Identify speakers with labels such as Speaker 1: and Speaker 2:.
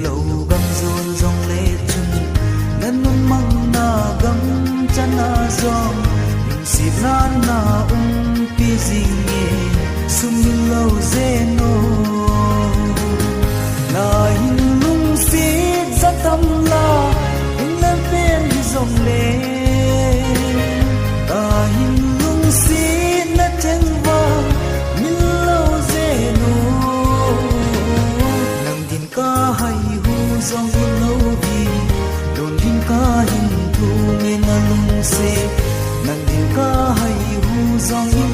Speaker 1: lâu gam zôn dòng lệ chung ngân mang na gam chana zong si na pi zinge sum lâu zeno na hin lung si za tam la in la pen hi zong le ta hin lung si na chen va min lâu zeno nang din ka hai hu zong lâu vi don din ka hin thu me na lung se nang din ka hai hu zong